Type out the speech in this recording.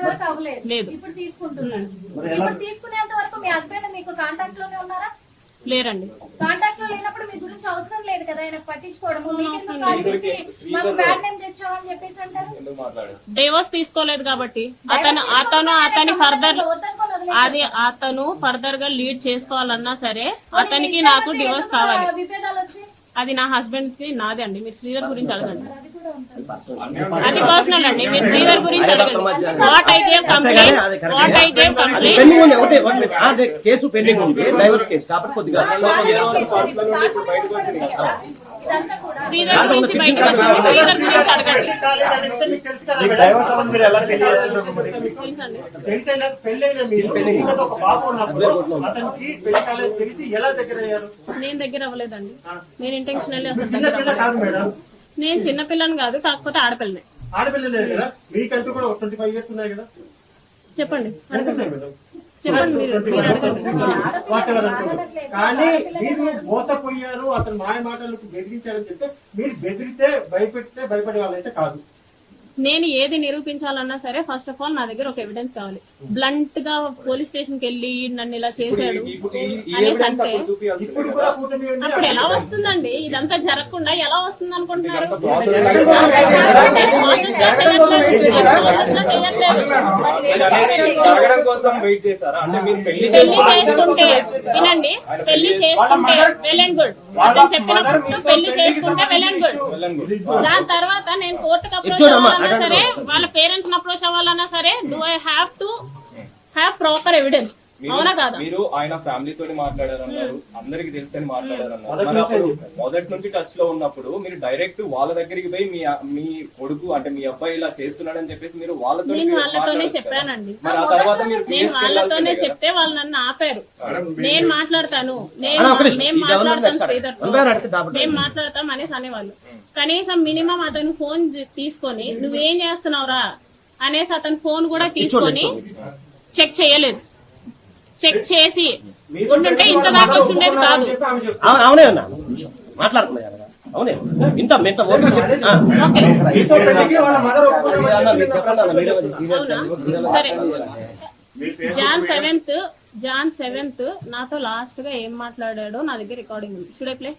వరకు అవ్వలేదు, ఇప్పుడు తీసుకుంటున్నారు. ఇప్పుడు తీసుకునేంత వరకు మీ హస్బెండ్ మీకు కాంటాక్ట్ లోనే ఉన్నారా? లేరండి. కాంటాక్ట్ లో లేనప్పుడు మీ గురించి అవసరం లేదు కదా ఆయన పట్టించుకోవడము. మాకు బ్యాడ్ నేమ్ తెచ్చామని చెప్పేసి అంటారు. డివోర్స్ తీసుకోలేదు కాబట్టి అతని ఫర్దర్ అతను ఫర్దర్ గా లీడ్ చేసుకోవాలన్నా సరే అతనికి నాకు డివోర్స్ కావాలి. విభేదాలు వచ్చి అది నా హస్బెండ్ కి నాదే అండి. మీరు శ్రీధర్ గురించి అడగండి, అది పర్సనల్ అండి. మీరు శ్రీధర్ గురించి అడగండి. What I gave complaint case pending ఉంది, డైవర్స్ కేసు కాబట్టి కొద్దిగా శ్రీధర్ గురించి బయటకు వచ్చింది. శ్రీధర్ గురించి అడగండి. నేను దగ్గర అవ్వలేదండి. నేను ఇంటెన్షనల్లీ అసలు నేను చిన్నపిల్లని కాదు, కాకపోతే ఆడపిల్లనే. చెప్పండి చెప్పండి మీరు అడగండి. కానీ మీరు మోసపోయారు, అతను మాయ మాటలకు బెదిరించారని చెప్తే మీరు బెదిరితే భయపెడితే భయపడే వాళ్ళైతే కాదు. నేను ఏది నిరూపించాలన్నా సరే ఫస్ట్ ఆఫ్ ఆల్ నా దగ్గర ఒక ఎవిడెన్స్ కావాలి. బ్లంట్ గా పోలీస్ స్టేషన్ కి వెళ్ళి నన్ను ఇలా చేశాడు అనేసి అంటే అప్పుడు ఎలా వస్తుందండి? ఇదంతా జరగకుండా ఎలా వస్తుంది అనుకుంటున్నారు? పెళ్లి చేసుకుంటే వినండి, పెళ్లి చేసుకుంటే వెల్ అండ్ గుడ్. అతను చెప్పినప్పుడు పెళ్లి చేసుకుంటే వెల్ అండ్ గుడ్. దాని తర్వాత నేను కోర్టుకు అప్రోచ్ అవ్వాలన్నా సరే, వాళ్ళ పేరెంట్స్ అప్రోచ్ అవ్వాలన్నా సరే, do I have to have proper evidence? అవునా కాదా? మీరు ఆయన ఫ్యామిలీతో మాట్లాడారన్నారు, అందరికి తెలుసని మాట్లాడారన్నారు. మొదటి నుంచి టచ్ లో ఉన్నప్పుడు మీరు డైరెక్ట్ వాళ్ళ దగ్గరికి పోయి మీ కొడుకు అంటే మీ అబ్బాయి ఇలా చేస్తున్నాడని చెప్పేసి మీరు వాళ్ళతోనే చెప్పానండి. మరి ఆ తర్వాత నేను వాళ్ళతోనే చెప్తే వాళ్ళు నన్ను ఆపారు. నేను మాట్లాడతాను, మేము మాట్లాడతాం శ్రీధర్తో, మేము మాట్లాడతాం అనేసి అనేవాళ్ళు. కనీసం మినిమం అతను ఫోన్ తీసుకొని నువ్వేం చేస్తున్నావురా అనేసి అతను ఫోన్ కూడా తీసుకొని చెక్ చేయలేదు. చెక్ చేసి ఉంటుంటే ఇంత దాకా వచ్చి ఉండేది కాదు. అవునే ఉన్నా మాట్లాడుతున్నా అవునే ఇంత సరే. జాన్ 7th నాతో లాస్ట్ గా ఏం మాట్లాడాడో నా దగ్గర రికార్డింగ్ ఉంది. Should I play?